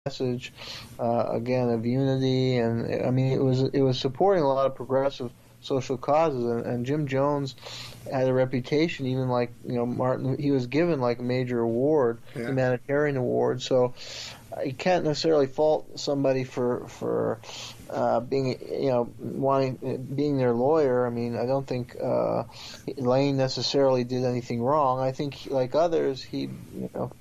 message again of unity, and I mean it was supporting a lot of progressive social causes, and Jim Jones had a reputation, even like Martin, he was given like a major award, humanitarian award. So you can't necessarily fault somebody for being being their lawyer. I mean, I don't think Lane necessarily did anything wrong. I think, like others, he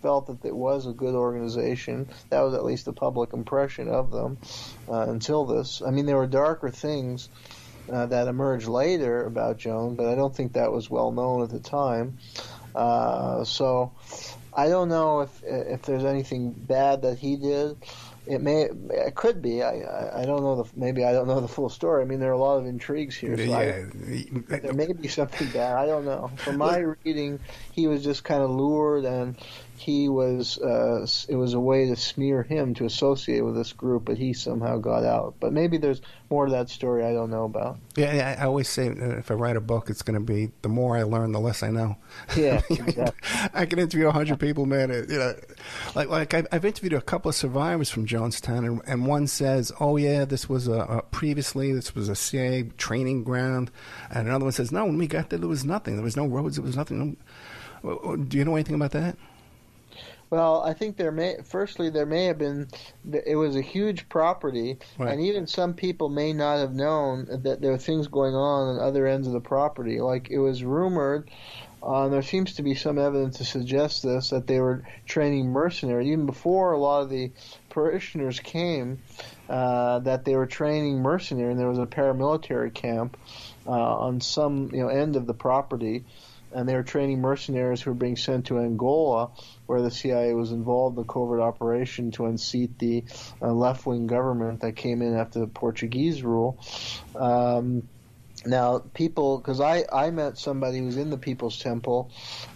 felt that it was a good organization. That was at least the public impression of them until this. I mean, there were darker things that emerged later about Jones, but I don't think that was well known at the time. So I don't know if there's anything bad that he did. It could be. I don't know maybe I don't know the full story. I mean, there are a lot of intrigues here. So there may be something bad. I don't know. From my reading, he was just kind of lured, and he was. It was a way to smear him, to associate with this group, but he somehow got out. But maybe there's more to that story I don't know about. Yeah, I always say if I write a book, it's going to be the more I learn, the less I know. Yeah, exactly. I can interview 100 people, man. Like I've interviewed a couple of survivors from Jonestown, and one says, "Oh yeah, this was previously this was a CIA training ground," and another one says, "No, when we got there was nothing. There was no roads. There was nothing." Do you know anything about that? Well, I think there may have been, it was a huge property, right. And even some people may not have known that there were things going on other ends of the property. Like, it was rumored, and there seems to be some evidence to suggest this, that they were training mercenaries, even before a lot of the parishioners came, that they were training mercenaries, and there was a paramilitary camp on some end of the property. And they were training mercenaries who were being sent to Angola, where the CIA was involved in the covert operation to unseat the left-wing government that came in after the Portuguese rule. Now, because I met somebody who was in the People's Temple,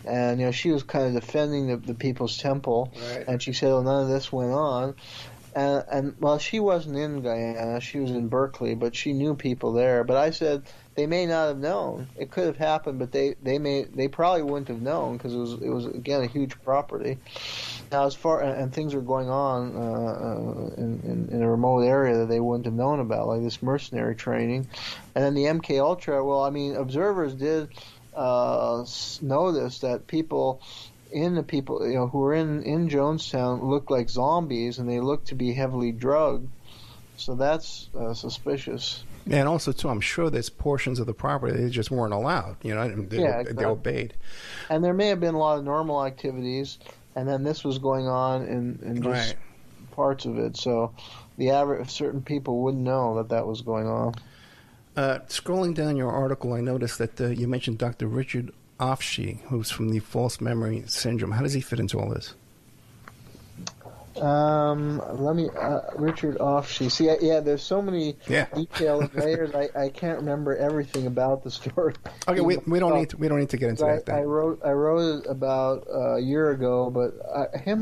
and she was kind of defending the People's Temple, right. And she said, "Oh, none of this went on." And well, she wasn't in Guyana; she was in Berkeley, but she knew people there. But I said they may not have known. It could have happened, but they probably wouldn't have known, because it was again a huge property. Now, and things are going on in a remote area that they wouldn't have known about, like this mercenary training, and then the MK Ultra. Well, I mean, observers did notice that people who were in Jonestown looked like zombies, and they looked to be heavily drugged. So that's suspicious. Yeah, and also too, I'm sure there's portions of the property they just weren't allowed. Exactly. They obeyed. And there may have been a lot of normal activities, and then this was going on in just right. Parts of it. So the average certain people wouldn't know that was going on. Scrolling down your article, I noticed that you mentioned Dr. Richard Offshee, who's from the false memory syndrome. How does he fit into all this? Richard Offshee. See, there's so many detailed layers. I can't remember everything about the story. Okay, we don't need to get into that. I wrote it about a year ago, but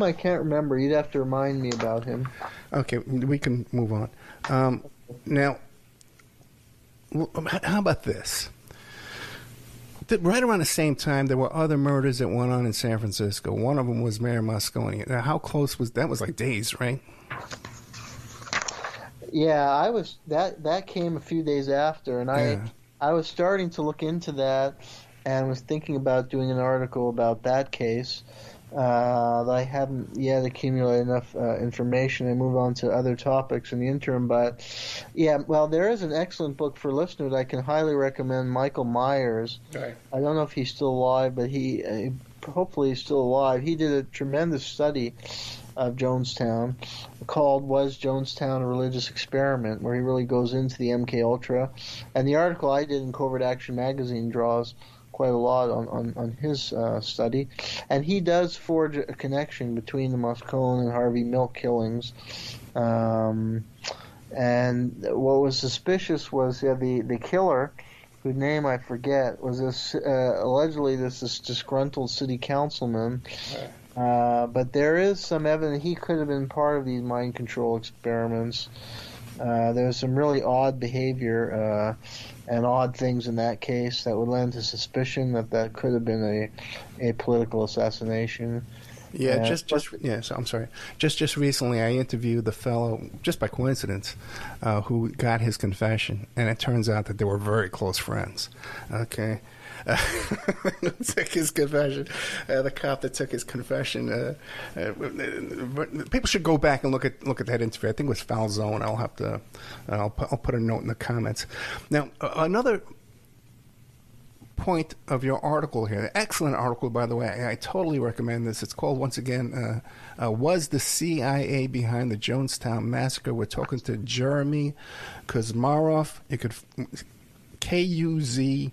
I can't remember. You'd have to remind me about him. Okay, we can move on. Now, how about this? Right around the same time, there were other murders that went on in San Francisco. One of them was Mayor Moscone. Now, how close was that? Was like days, right? Yeah, that came a few days after, and I was starting to look into that, and was thinking about doing an article about that case. That I haven't yet accumulated enough information and move on to other topics in the interim. But there is an excellent book for listeners I can highly recommend. Michael Myers. Right. I don't know if he's still alive, but he hopefully he's still alive. He did a tremendous study of Jonestown called "Was Jonestown a Religious Experiment?" where he really goes into the MK Ultra. And the article I did in Covert Action Magazine draws quite a lot on his study, and he does forge a connection between the Moscone and Harvey Milk killings. And what was suspicious was the killer, whose name I forget, was this allegedly this disgruntled city councilman. But there is some evidence he could have been part of these mind control experiments. There's some really odd behavior and odd things in that case that would lend to suspicion that could have been a political assassination. Yeah, so I'm sorry. Just recently, I interviewed the fellow, just by coincidence, who got his confession, and it turns out that they were very close friends. Okay. Took his confession. The cop that took his confession. People should go back and look at that interview. I think it was Foul Zone. I'll put a note in the comments. Now, another point of your article here, excellent article, by the way. I totally recommend this. It's called, once again, Was the CIA Behind the Jonestown Massacre? We're talking to Jeremy Kuzmarov. You could Kuzmarov,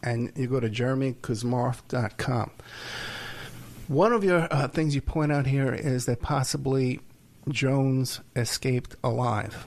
and you go to jeremykuzmarov.com. One of your things you point out here is that possibly Jones escaped alive.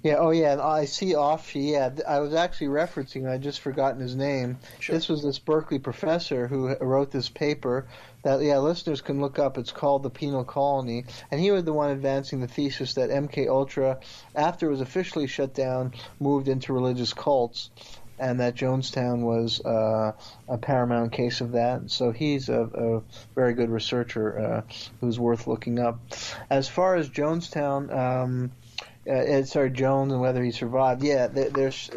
Yeah, oh yeah, and I see Offshee. Yeah, I was actually referencing, I just forgotten his name. Sure. This was this Berkeley professor who wrote this paper that, listeners can look up. It's called The Penal Colony. And he was the one advancing the thesis that MK Ultra, after it was officially shut down, moved into religious cults, and that Jonestown was a paramount case of that. So he's a very good researcher who's worth looking up. As far as Jonestown... Jones and whether he survived. Yeah, there's.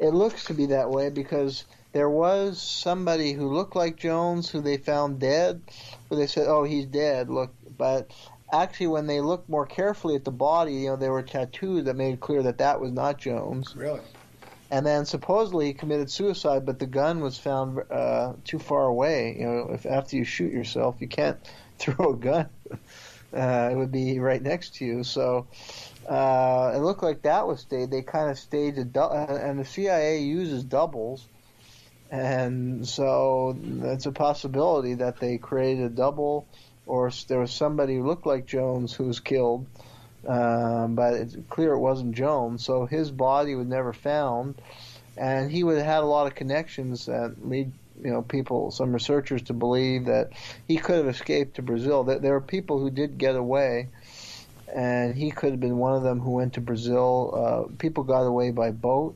It looks to be that way because there was somebody who looked like Jones who they found dead, but they said, "Oh, he's dead." Look, but actually, when they looked more carefully at the body, there were tattoos that made clear that was not Jones. Really. And then supposedly he committed suicide, but the gun was found too far away. If after you shoot yourself, you can't throw a gun. It would be right next to you. So it looked like that was staged. They kind of staged and the CIA uses doubles, and so that's a possibility that they created a double, or there was somebody who looked like Jones who was killed, but it's clear it wasn't Jones. So his body was never found, and he would have had a lot of connections that lead some researchers to believe that he could have escaped to Brazil. There were people who did get away, and he could have been one of them who went to Brazil. People got away by boat,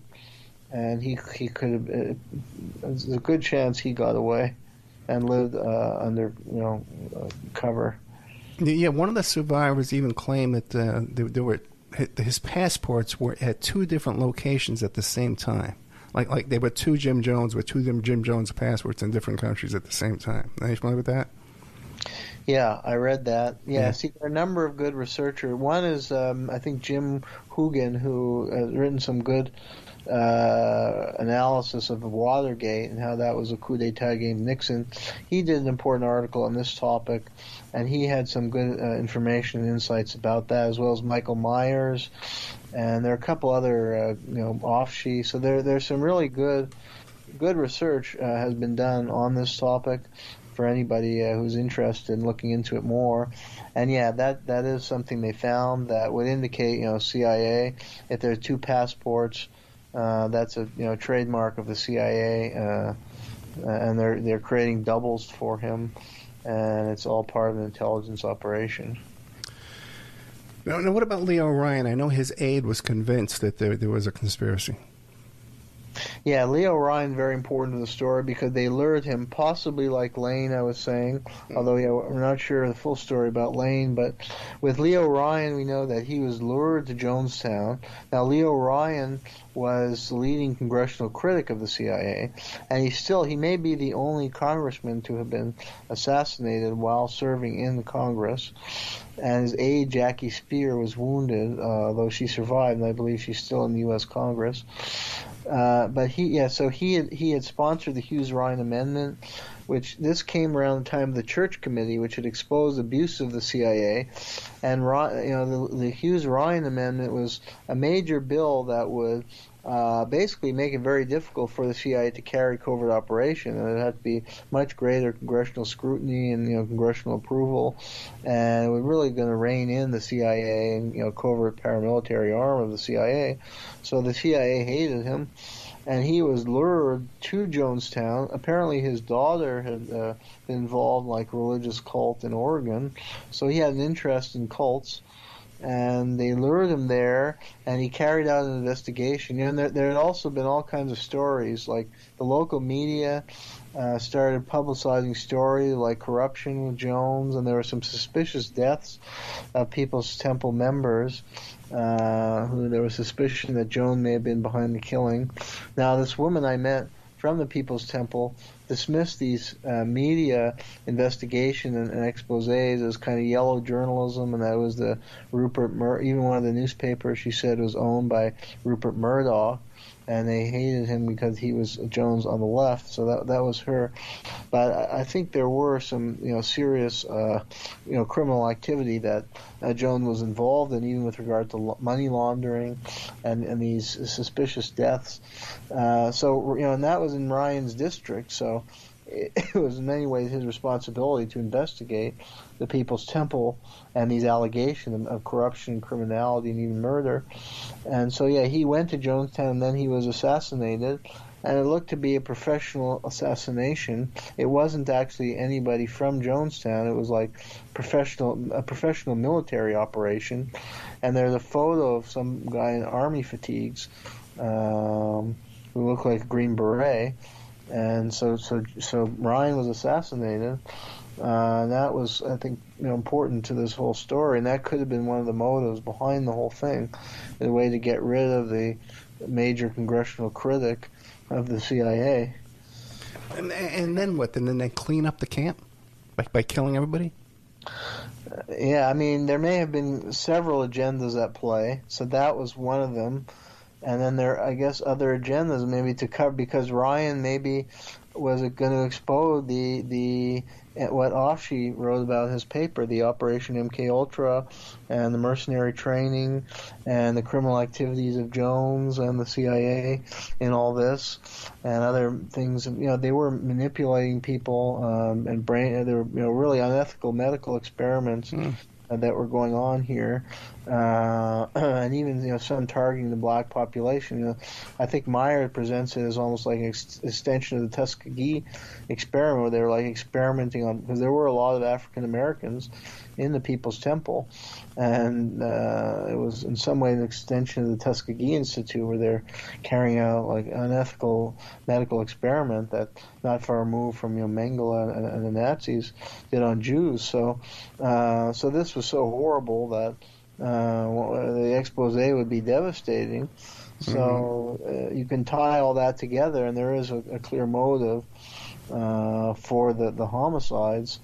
and he could have. There's a good chance he got away and lived under cover. Yeah, one of the survivors even claimed that there were his passports were at two different locations at the same time. Like there were two Jim Jones with two Jim Jones passports in different countries at the same time. Are you familiar with that? Yeah, I read that. Yeah, see, there are a number of good researchers. One is, I think, Jim Hoogan, who has written some good analysis of Watergate and how that was a coup d'etat against Nixon. He did an important article on this topic, and he had some good information and insights about that, as well as Michael Myers. And there are a couple other, Offshee. So there's some really good research has been done on this topic for anybody who's interested in looking into it more. And yeah, that is something they found that would indicate, CIA. If there's two passports, that's a trademark of the CIA, and they're creating doubles for him, and it's all part of an intelligence operation. Now, what about Leo Ryan? I know his aide was convinced that there was a conspiracy. Yeah, Leo Ryan, very important to the story because they lured him, possibly like Lane, I was saying, although we're not sure the full story about Lane, but with Leo Ryan, we know that he was lured to Jonestown. Now, Leo Ryan was the leading congressional critic of the CIA, and he may be the only congressman to have been assassinated while serving in the Congress. And his aide, Jackie Spear, was wounded, though she survived, and I believe she's still in the U.S. Congress. But he had sponsored the Hughes-Ryan Amendment, which this came around the time of the Church Committee, which had exposed abuse of the CIA. And the Hughes-Ryan Amendment was a major bill that would basically make it very difficult for the CIA to carry covert operation, and it had to be much greater congressional scrutiny and congressional approval, and it was really going to rein in the CIA and covert paramilitary arm of the CIA. So the CIA hated him, and he was lured to Jonestown. Apparently his daughter had been involved in a religious cult in Oregon, so he had an interest in cults. and they lured him there, and he carried out an investigation. And there had also been all kinds of stories, like the local media started publicizing stories like corruption with Jones, and there were some suspicious deaths of People's Temple members who there was suspicion that Jones may have been behind the killing. Now, this woman I met from the People's Temple dismissed these media investigation and exposés as kind of yellow journalism, and that was the even one of the newspapers she said was owned by Rupert Murdoch, and they hated him because he was Jones on the left. So that was her. But I think there were some serious criminal activity that Jones was involved in, even with regard to money laundering and these suspicious deaths. And that was in Ryan's district. So it was in many ways his responsibility to investigate the People's Temple and these allegations of corruption, criminality, and even murder. And so, he went to Jonestown, and then he was assassinated. And it looked to be a professional assassination. It wasn't actually anybody from Jonestown. It was like a professional military operation. And there's a photo of some guy in army fatigues who looked like a Green Beret. And so Ryan was assassinated. That was, I think, important to this whole story, and that could have been one of the motives behind the whole thing, the way to get rid of the major congressional critic of the CIA. And then what? And then they clean up the camp by killing everybody? Yeah, I mean, there may have been several agendas at play, so that was one of them. And then there, I guess, other agendas maybe to cover, because Ryan maybe was going to expose what Offshee wrote about his paper, the Operation MKUltra, and the mercenary training, and the criminal activities of Jones and the CIA in all this, and other things. They were manipulating people and there were really unethical medical experiments that were going on here, and even some targeting the black population. I think Meyer presents it as almost like an extension of the Tuskegee experiment, where they were like experimenting on, because there were a lot of African Americans in the People's Temple, and it was in some way an extension of the Tuskegee Institute, where they're carrying out like unethical medical experiment that not far removed from Mengele and the Nazis did on Jews. So this was so horrible that the expose would be devastating. So you can tie all that together, and there is a clear motive for the homicides.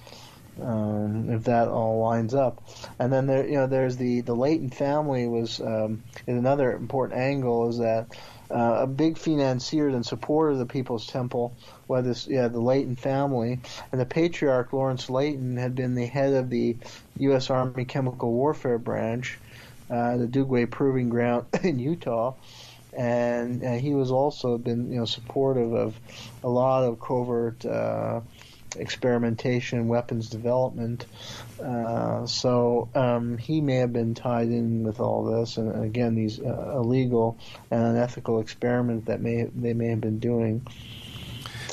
If that all lines up, and then there's the Layton family was is another important angle, is that a big financier and supporter of the People's Temple was the Layton family, and the patriarch Lawrence Layton had been the head of the U.S. Army Chemical Warfare Branch, the Dugway Proving Ground in Utah. And he was also been supportive of a lot of covert experimentation, weapons development. So he may have been tied in with all this, and again, these illegal and unethical experiments that they may have been doing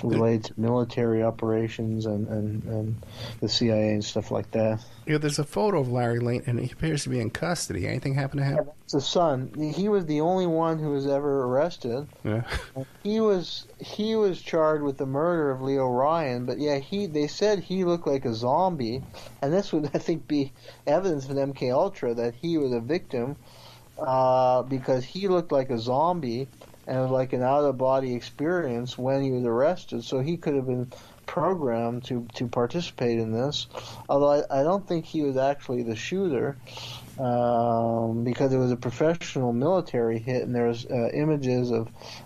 related to military operations and the CIA and stuff like that. There's a photo of Larry Layton, and he appears to be in custody. Anything happened to him? Yeah, that's the son. He was the only one who was ever arrested. Yeah. He was charged with the murder of Leo Ryan, but they said he looked like a zombie, and this would, I think, be evidence of MKUltra that he was a victim, because he looked like a zombie and it was like an out-of-body experience when he was arrested. So he could have been programmed to participate in this, although I don't think he was actually the shooter, because it was a professional military hit, and there was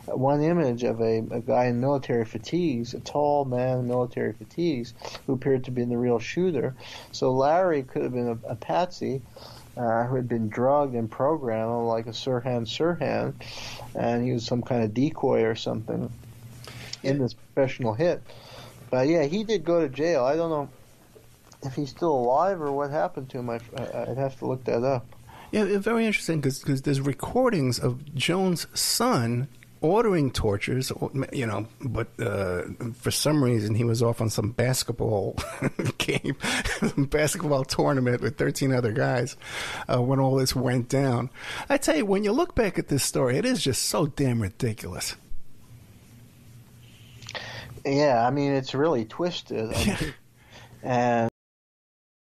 one image of a guy in military fatigues, a tall man in military fatigues, who appeared to be the real shooter. So Larry could have been a patsy who had been drugged and programmed like a Sirhan, and he was some kind of decoy or something in this professional hit. But he did go to jail. I don't know if he's still alive or what happened to him. I'd have to look that up. Yeah, it's very interesting because there's recordings of Jones' son ordering tortures, but for some reason he was off on some basketball game, some basketball tournament with 13 other guys when all this went down. I tell you, when you look back at this story, it is just so damn ridiculous. Yeah, I mean, it's really twisted. And